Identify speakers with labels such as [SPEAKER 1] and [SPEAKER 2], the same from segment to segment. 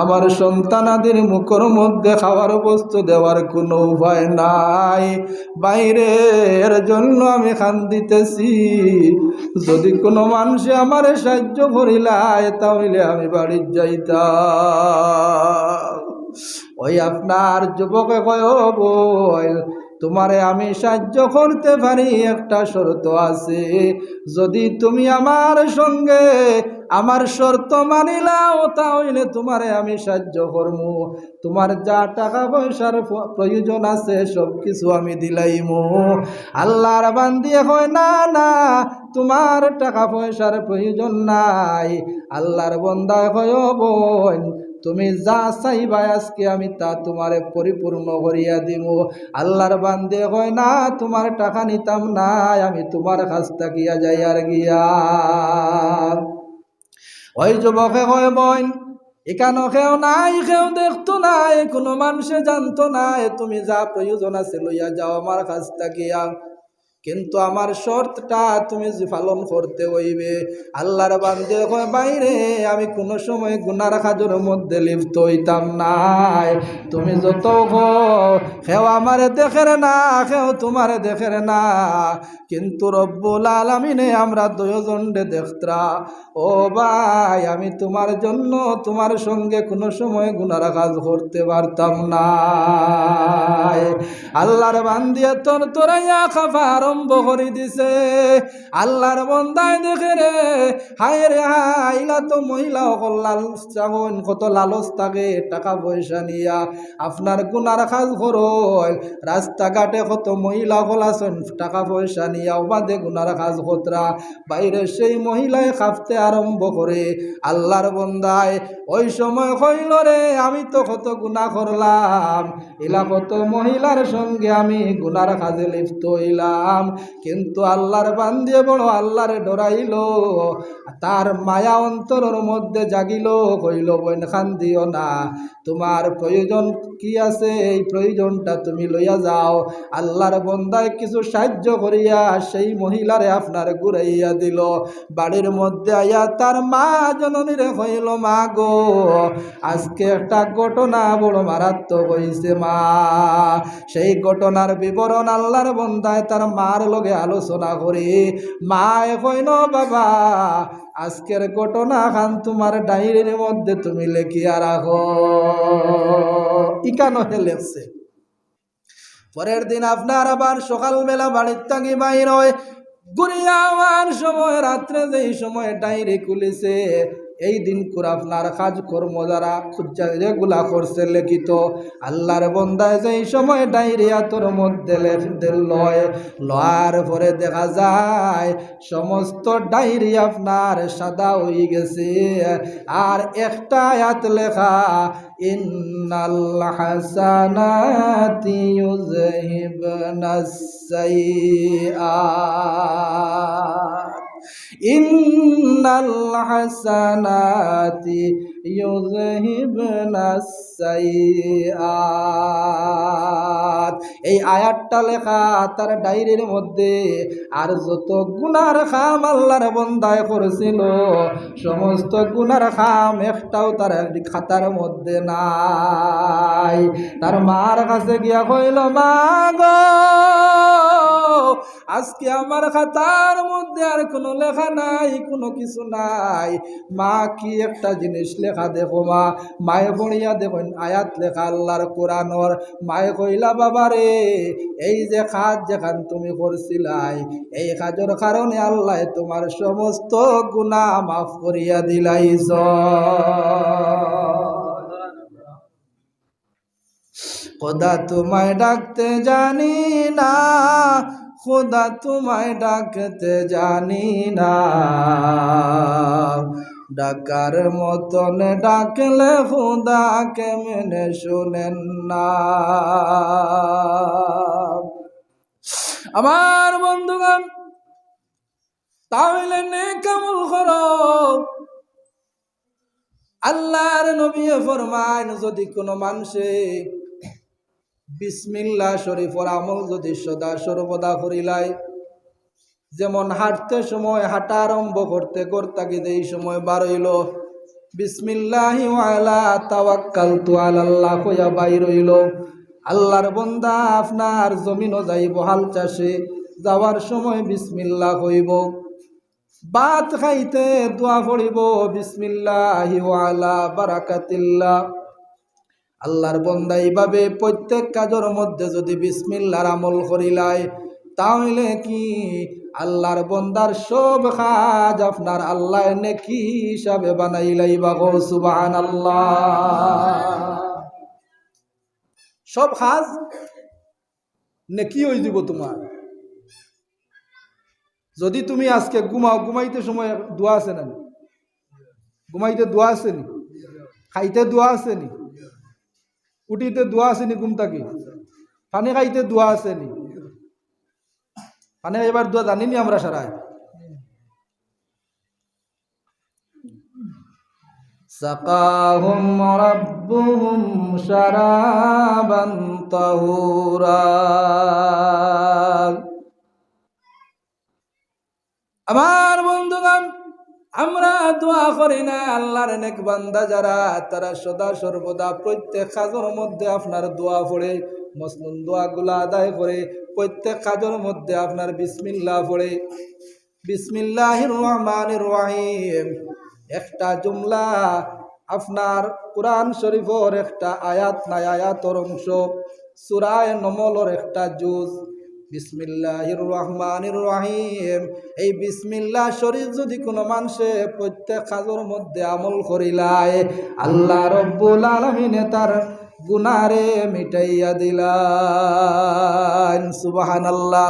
[SPEAKER 1] আমার সন্তানাদের মুখের মধ্যে খাওয়ার বস্তু দেওয়ার কোনো উপায় নাই, বাইরের জন্য আমি কান্দিতেছি। যদি কোনো মানুষে আমার সাহায্য করিলায় তাহলে আমি বাড়ি যাইতাম। ওই আপনার যুবকে কয়, ও বল, তোমারে আমি সাহায্য করতে পারি, একটা শর্ত আছে। যদি তুমি আমার সঙ্গে আমার শর্ত মানিলাও তাহলে তোমারে আমি সাহায্য করবো। তোমার যা টাকা পয়সার প্রয়োজন আছে সব কিছু আমি দিলাইমু। আল্লাহর বান্দিয়ে কয়, না না, তোমার টাকা পয়সার প্রয়োজন নাই। আল্লাহর বান্দা কয়, ও বোন, তুমি যা চাইবা আজকে আমি তা তোমারে পরিপূর্ণ করিয়া দিব। আল্লাহর বান্দে কয়, না, তোমার টাকা নিতাম না, আমি তোমার কাছ থাকিয়া যাই আর গিয়া। ওই যুবকে কয়, বোন, এখানে কেউ নাই, কেউ দেখতো নাই, কোনো মানুষে জানতো না, তুমি যা প্রয়োজন আছে লইয়া যাও আমার কাছ থাকিয়া, কিন্তু আমার শর্তটা তুমি পালন করতে হইবে। আল্লাহর বান্দে কয়, বাইরে আমি কোনো সময় গুনার কাজের মধ্যে লিপ্ত হইতাম নাই। তুমি যত কেউ আমারে দেখের না, কেউ তোমারে দেখের না, কিন্তু রব্বুল আলামিনে আমরা দুজনকে দেখতরা। ও ভাই, আমি তোমার জন্য তোমার সঙ্গে কোনো সময় গুনার কাজ করতে পারতাম না। আল্লাহর বান্দিয়া তোর তোরাইয়া খাফা আরম্ভ করে দিছে। আল্লাহর বন্দায় দেখে রে, হায় রে হাইলা তো মহিলা কত লালচ থাকে টাকা পয়সা নিয়া আপনার গুনার কাজ করো। রাস্তাঘাটে কত মহিলা আছেন টাকা পয়সা নিয়া বাদে গুনার কাজ কতরা, বাইরে সেই মহিলায় খাপতে আরম্ভ করে। আল্লাহর বন্দায় ওই সময় কইল, রে আমি তো কত গুনাহ করলাম, এলা কত মহিলার সঙ্গে আমি গুনার কাজে লিপ্ত হইলাম, কিন্তু আল্লাহর বান্দিয়ে বড় আল্লাহরে ডরাইল, তার মায়া অন্তরের মধ্যে জাগিল। কইল, বোন কান্দিও না, তোমার প্রয়োজন কি আছে এই প্রয়োজনটা তুমি লইয়া যাও। আল্লাহর বন্দায় কিছু সাহায্য করিয়া সেই মহিলারে আপনার ঘুরাইয়া দিল। বাড়ির মধ্যে আইয়া তার মা জননীরে কইল, মা গো, আজকে একটা ঘটনা বড় মারাত্মক হইছে মা। সেই ঘটনার বিবরণ আল্লাহর বন্দায় তার মার লগে আলোচনা করি। মা কইল, বাবা, আজকের ঘটনা খান তোমার ডায়েরির মধ্যে তুমি লেখিয়া রাখো। ইকানো লেখছে। পরের দিন আপনার আবার সকালবেলা বাড়ির থাকি বাইর হয়, ঘুরিয়া আমার সময় রাত্রে যেই সময় ডায়েরি খুলেছে, এই দিন করে আপনার কাজ কর্ম যারা যেগুলা করছে লিখিত, আল্লাহর বন্দায় যেই সময় ডায়েরিয়া তোর মধ্যে লওয়ার পরে দেখা যায় সমস্ত ডায়েরি আপনার সাদা হয়ে গেছে। আর একটা আয়াত লেখা, ইন্নাল হাসানাতি ইউযহিবনাস সাইয়্যাত, ইন্নাল হাসানাতি ইউযহিবনাস সাইয়্যাত। এই আয়াতটা লেখা তার ডায়েরির মধ্যে। আর যত গুনার খাম আল্লাহর বন্দায় করেছিল সমস্ত গুনার খাম একটাও তার খাতার মধ্যে নাই। তার মার কাছে গিয়া কইল, মা গো, আজকে আমার খাতার মধ্যে আর কোনো লেখা নাই, কোনো কিছু নাই। মা, কি একটা জিনিস লেখা দেখো মা। মায়ে পড়িয়া দেখুন আয়াত লেখা আল্লাহর কোরআনর। মায়ে কইলা, বাবা রে, এই যে কাজ যেখান তুমি করছিলাই, এই কাজের কারণে আল্লাহ তোমার সমস্ত গুনাহ মাফ করিয়া দিলাইছ। খোদা তোমায় ডাকতে জানি না, খোদা তোমায় ডাকতে জানি না, ডাকার মতন ডাকলে খোদা কেমনে শুনেন না। আমার বন্ধুগণ, তাহলে নেক আমল করো। আল্লাহর নবী ফরমান, যদি কোনো মানুষে বিসমিল্লাহ শরীফের আমল যদি সদা সর্বদা করিলাই, যেমন হাঁটতে সময় হাঁটা আরম্ভ করতে করতে এই সময় বার হইল, বিসমিল্লাহি ওয়ালা তাওয়াক্কালতু আলাল্লাহ কইয়া বাইর হইল। আল্লাহর বান্দা আপনার জমিনও যাইব হাল চাষে, যাওয়ার সময় বিসমিল্লাহ কইব। ভাত খাইতে দোয়া পড়িব বিসমিল্লাহি ওয়ালা বারাকাতিল্লাহ। আল্লাহর বান্দা এইভাবে প্রত্যেক কাজের মধ্যে যদি বিসমিল্লাহর আমল করিলাই, তাহলে কি আল্লাহর বান্দার সব কাজ আপনার আল্লাহ নেকি হিসাবে বানাইলাইবা। গো সুবহানাল্লাহ। সব কাজ নেকি হয়ে যাব তোমার। যদি তুমি আজকে ঘুমাও, ঘুমাইতে সময় দোয়া আছে না? ঘুমাইতে দোয়া আছে নি? খাইতে দোয়া আছে নি? উঠিতে দোয়া আছে নি? ঘুম থাকি পানি খাইতে দোয়া আছে নি? পানি খাইবার দোয়া জানিনি আমরা সারাই? সাকাহুম রাব্বুহুম শারাবান তাহুরা। আমার বন্ধুগণ, আমরা দোয়া করি না আল্লাহর নেক বান্দা যারা, তারা সদা সর্বদা প্রত্যেক কাজের মধ্যে আপনার দোয়া পড়ে, মসনুন দোয়াগুলা আদায় করে, প্রত্যেক কাজের মধ্যে আপনার বিসমিল্লাহ পড়ে। বিসমিল্লাহির রহমানির রহিম একটা জুমলা আপনার কুরআন শরীফের একটা আয়াত নাই আয়াতর অংশ, সূরা নমলের একটা জুজ। বিসমিল্লাহির রহমানির রহিম, এই বিসমিল্লাহ শরীফ যদি কোনো মানুষে প্রত্যেক কাজের মধ্যে আমল করিলায়, আল্লাহ রব্বুল আলামিনে তার গুনারে মিটাইয়া দিলেন। সুবহানাল্লাহ।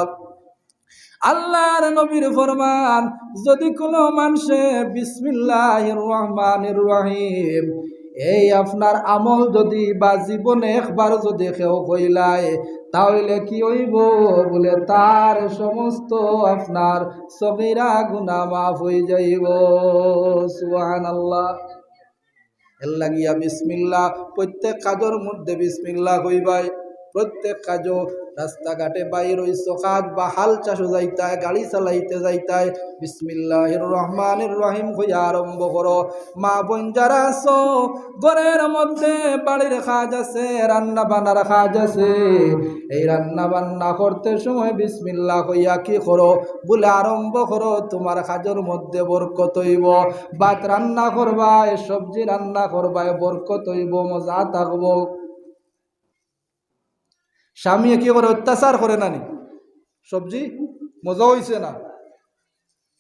[SPEAKER 1] আল্লাহর নবীর ফরমান, যদি কোনো মানুষে বিসমিল্লাহির রহমানির রহিম এই আপনার আমল যদি বা জীবনে একবার যদি কেউ কইলায়, তাহলে কি হইব বলে তার সমস্ত আপনার সগীরা গুনাহ মাফ হয়ে যাইব। সুবহানাল্লাহ। এর লাগিয়া বিসমিল্লাহ প্রত্যেক কাজের মধ্যে বিসমিল্লাহ কইবাই। প্রত্যেক কাজ, রাস্তাঘাটে বাইর হইছ কাজ বা হাল চাষও যাইতায়, গাড়ি চালাইতে যাইতায়, বিসমিল্লাহির রহমানির রহিম কইয়া আরম্ভ করো। মা বোন যারা আছো, ঘরের মধ্যে বাড়ির কাজ আছে, রান্না বান্নার কাজ আছে, এই রান্না বান্না করতে সময় বিসমিল্লাহ কইয়া কি করো বলে আরম্ভ করো, তোমার কাজের মধ্যে বরকত হইব। ভাত রান্না করবায়, সবজি রান্না করবায়, বরকত হইব, মজা থাকবো। স্বামী কি করে অত্যাচার করে নানি, সবজি মজা হইছে না,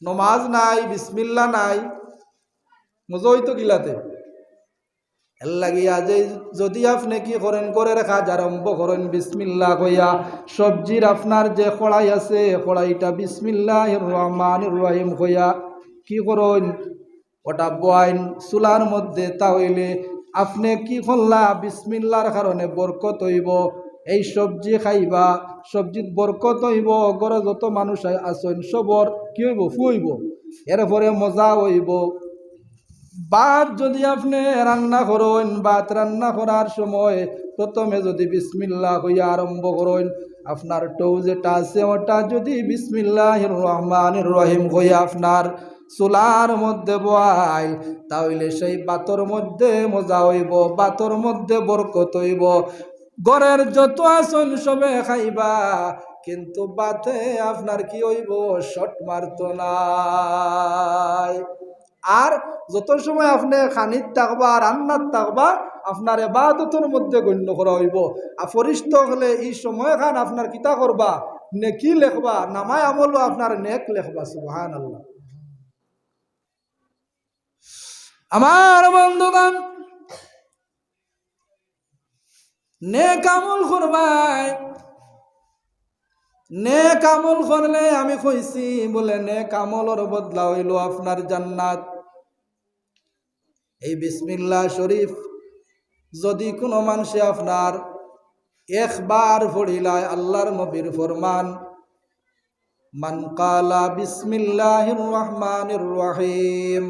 [SPEAKER 1] নমাজ নাই, বিসমিল্লাহ নাই, মজা হইতো গিলাতে। এর লাগিয়া যে যদি আপনি কি করেন, ঘরের কাজ আরম্ভ করেন বিসমিল্লাহ কইয়া, সবজির আপনার যে কড়াই আছে, কড়াইটা বিসমিল্লাহির রহমানির রহিম কইয়া কি করেন, ওটা বয়াইন চুলার মধ্যে, তাহলে আপনি কি করলা বিসমিল্লাহর কারণে বরকত হইব। এই সবজি খাইবা, সবজিত বরকত হইব, ঘরে যত মানুষ আছেন সবর কি হইব, ফুইব, এরপরে মজা হইব। ভাত যদি আপনি রান্না করেন, ভাত রান্না করার সময় প্রথমে যদি বিসমিল্লাহ হইয়া আরম্ভ করেন, আপনার টৌ যেটা আছে ওটা যদি বিসমিল্লাহির রহমানির রহিম হইয়া আপনার চুলার মধ্যে বয়াই, তাহলে সেই ভাতর মধ্যে মজা হইব, ভাতর মধ্যে বরকত হইব। ঘরের যত আসন সবে খাইবা, কিন্তু বাতে আপনার কি হইব, শট মারত নাই। আর যত সময় আপনি খানিত থাকবা, রান্নার থাকবা, আপনার ইবাদতের মধ্যে গণ্য করা হইব। আর ফরিস্ত হলে এই সময় খান আপনার কিতা করবা, নেকি লেখবা, নামায় আমলও আপনার নেক লেখবা। সুবহানাল্লাহ। আমার বন্ধুগণ, নেক আমল করবাই, নেক আমল করলে আমি কইছি বলে নেক আমলের বদলা হইল আপনার জান্নাত। এই বিসমিল্লাহ শরীফ যদি কোনো মানুষে আপনার একবার পড়িলায়, আল্লাহর নবীর ফরমান, মান কালা বিসমিল্লাহির রহমানির রহিম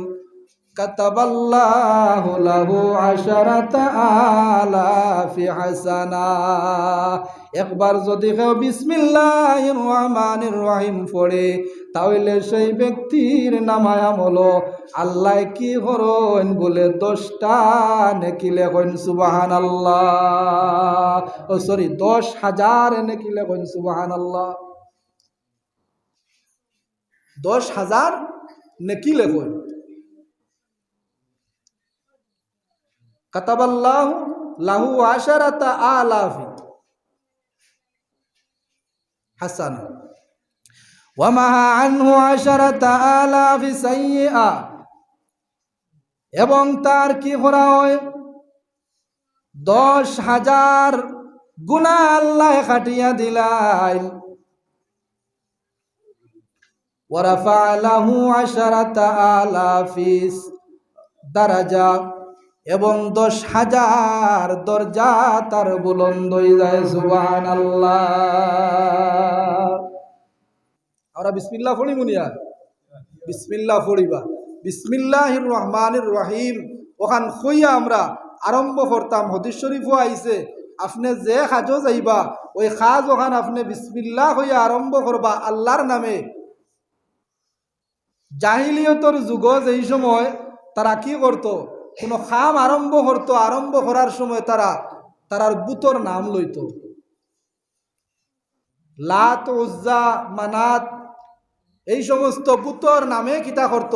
[SPEAKER 1] কাতাবাল্লাহু লাহু আশারাতা আলাফি হাসানা। একবার যদি কেউ বিসমিল্লাহির রহমানির রহিম পড়ে, তাহলে সেই ব্যক্তির নামায় আমল আল্লাহ কি করেন বলে 10টা নেকি লেখেন সুবহানাল্লাহ। 10,000 নেকি লেখেন সুবহানাল্লাহ। 10,000 নেকি লেখেন। কাতাবাল্লাহু লাহু 10,000 হাসানা ওয়া মাহা আনহু 10,000 সাইয়্যা, এবং তার কি করা হয় 10,000 গুনাহ আল্লাহ কাটিয়া দিলাই। ওয়া রাফা লাহু 10,000 দারাজা, এবং 10,000 দরজা তার বুলন্দ হয়ে যায় সুবহানাল্লাহ। আমরা বিসমিল্লাহ পড়ি মুনিয়া, বিসমিল্লাহ পড়িবা। বিসমিল্লাহির রহমানির রহিম ওখান কইয়া আমরা আরম্ভ করতাম। হাদিস শরীফও আইছে আপনি যে কাজও যাইবা ওই কাজ ওখান আপনি বিসমিল্লাহ হইয়া আরম্ভ করবা আল্লাহর নামে। জাহিলিয়তর যুগ যেই সময় তারা কি করত, কোনো কাম আরম্ভ করতো, আরম্ভ করার সময় তারার বুতর নাম লইত। লাত, উজ্জা, মানাত এই সমস্ত বুতর নামে কিতা করত,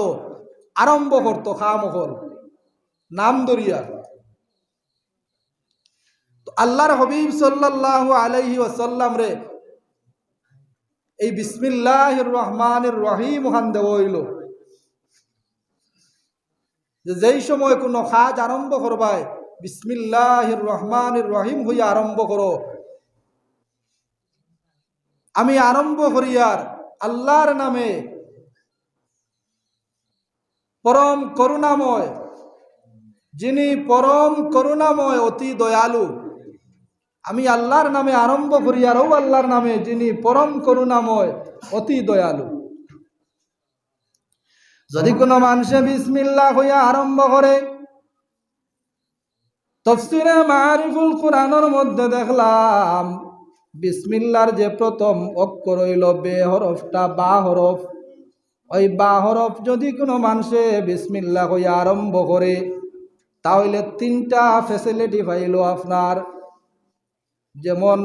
[SPEAKER 1] আরম্ভ করত কাম হল নাম দরিয়া। আল্লাহর হাবিব সাল্লাল্লাহু আলাইহি ওয়াসাল্লাম রে এই বিসমিল্লাহির রহমানির রহিম ওখান দেওয়া হইল যে যেই সময় কোনো কাজ আরম্ভ করবায় বিসমিল্লাহির রহমানির রহিম হইয়া আরম্ভ করো। আমি আরম্ভ করিয়ার আল্লাহর নামে, পরম করুণাময়, যিনি পরম করুণাময় অতি দয়ালু। আমি আল্লাহর নামে আরম্ভ করিয়ার ও আল্লাহর নামে যিনি পরম করুণাময় অতি দয়ালু। যদি কোনো মানুষে বিসমিল্লাহ হইয়া আরম্ভ করে, তাফসীরে মারিফুল কুরআনের মধ্যে দেখলাম বিসমিল্লাহর যে প্রথম অক্ষর হইল বে হরফটা, বা হরফ, ওই বা হরফ যদি কোনো মানুষে বিসমিল্লাহ হইয়া আরম্ভ করে তাহলে 3টা ফ্যাসিলিটি পাইল আপনার। যেমন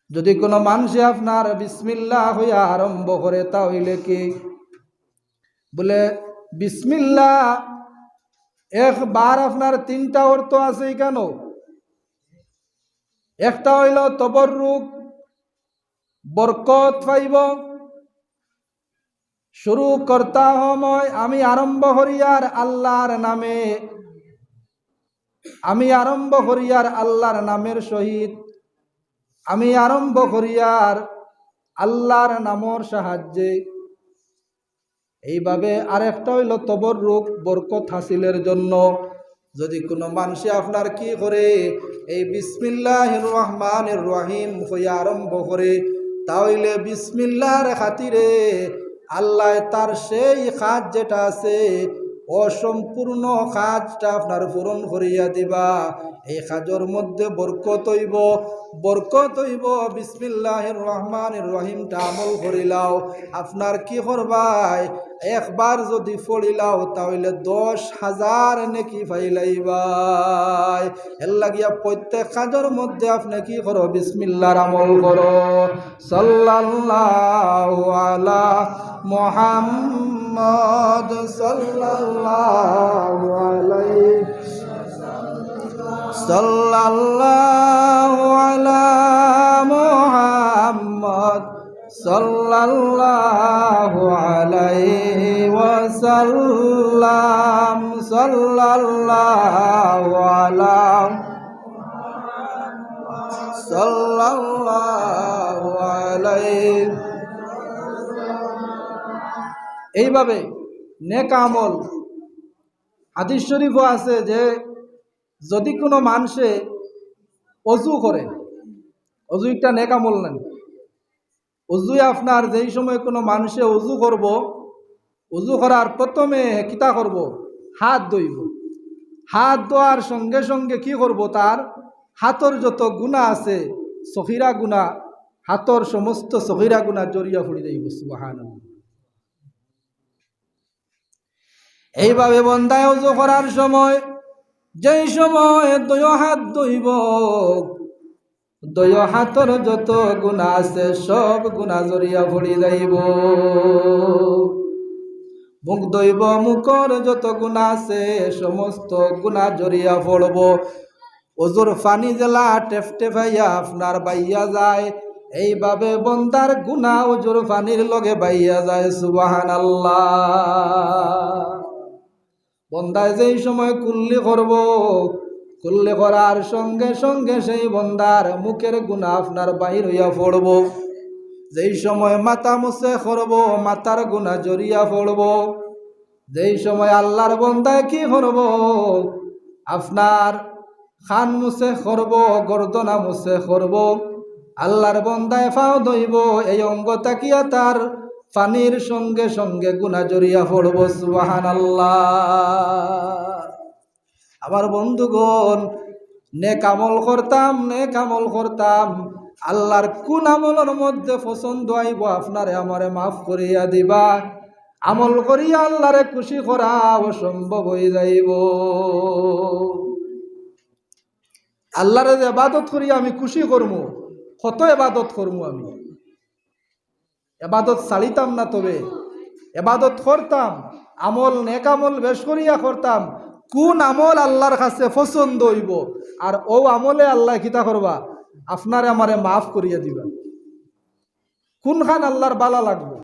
[SPEAKER 1] যদি কোনো মানুষে আপনার বিসমিল্লাহ হইয়া আরম্ভ করে তাহলে কি বলে বিসমিল্লাহ একবার আপনার 3টা অর্থ আছে কেন? একটা হইল তবরুক, বরকত পাইব। শুরু করতা সময় আমি আরম্ভ করিয়ার আল্লাহর নামে, আমি আরম্ভ করিয়ার আল্লাহর নামের সহিত, আমি আরম্ভ করিয়ার আল্লাহর নামর সাহায্যে। এইভাবে আরেকটা হইল তবরুক, বরকত হাসিলের জন্য। যদি কোনো মানুষে আপনার কি করে এই বিসমিল্লাহির রহমানির রহিম হইয়া আরম্ভ করে তাহলে বিসমিল্লাহর খাতিরে আল্লাহ তার সেই কাজ যেটা আছে অসম্পূর্ণ কাজটা আপনার পূরণ করিয়া দিবা। এই কাজের মধ্যে বরকত হইব, বরকত হইব। বিসমিল্লাহির রহমানির রহিমটা আমল করিলাও আপনার কি করবাই, একবার যদি পড়িলাও তাহলে 10,000 নেকি পাইলাইবাই। এর লাগিয়া প্রত্যেক কাজের মধ্যে আপনি কি করো, বিসমিল্লাহর আমল করো। সাল্লাল্লাহু আলা মুহাম্মদ সাল্লাল্লাহু আলাইহি সাল্লাল্লাহু আলা মুহাম্মদ সাল্লাল্লাহু আলাইহি ওয়াসাল্লাম সাল্লাল্লাহু আলা সাল্লাল্লাহু আলাইহি। এইভাবে নেক আমল হাদিস শরীফও আছে যে যদি কোনো মানুষে অজু করে, অজু একটা নেক আমল নেন, অজু আপনার যেই সময় কোনো মানুষে অজু করব, অজু করার প্রথমে কিতা করব, হাত ধুইব। হাত ধোয়ার সঙ্গে সঙ্গে কি করব, তার হাতর যত গুনাহ আছে সগীরা গুনাহ, হাতর সমস্ত সগীরা গুনাহ জড়িয়া পড়ে যাইব। সুবহানাল্লাহ। এইভাবে বান্দায় ওযু করার সময় যেই সময় দুই হাত ধুইব, দুই হাতর যত গুনাহ আছে সব গুনাহ জড়িয়া পড়ে যাইব। মুখ ধুইব, মুখর যত গুনাহ আছে সমস্ত গুনাহ জড়িয়া পড়ব। ওজুর পানি জেলা টেফটেফাইয়া আপনার বাইয়া যায়, এইভাবে বন্দার গুনাহ ওজুর পানির লগে বাইয়া যায়। সুবহানাল্লাহ। বন্দায় যেই সময় কুল্লি করব, কুল্লি করার সঙ্গে সঙ্গে সেই বন্দার মুখের গুনাহ আপনার বাহির হইয়া পড়ব। যেই সময় মাথা মুছে করব, মাথার গুনাহ জড়িয়া পড়ব। যেই সময় আল্লাহর বন্দায় কি করব, আপনার খান মুছে করব, গর্দনা মুছে করব, আল্লাহর বন্দায় ফাও ধইব, এই অঙ্গ তাকিয়া তার পানির সঙ্গে সঙ্গে গুনাহ জড়িয়া পড়ব। সুবহানাল্লাহ। আমার বন্ধুগণ, নেক আমল করতাম, নেক আমল করতাম, আল্লাহর কোন আমলের মধ্যে পছন্দ আইব আপনারে আমারে মাফ করিয়া দিবা। আমল করিয়া আল্লাহরে খুশি করা অসম্ভব হয়ে যাইব। আল্লাহরে ইবাদত করিয়া আমি খুশি করবো, কত ইবাদত করবো, আমি ইবাদত ছাড়িতাম না, তবে ইবাদত করতাম, আমল নেক আমল বেশ করিয়া করতাম। কোন আমল আল্লাহর কাছে পছন্দ হইব, আর ও আমলে আল্লাহ কিতা করবা, আপনারে আমারে মাফ করিয়া দিবা। কোনখান আল্লাহর বালা লাগবে।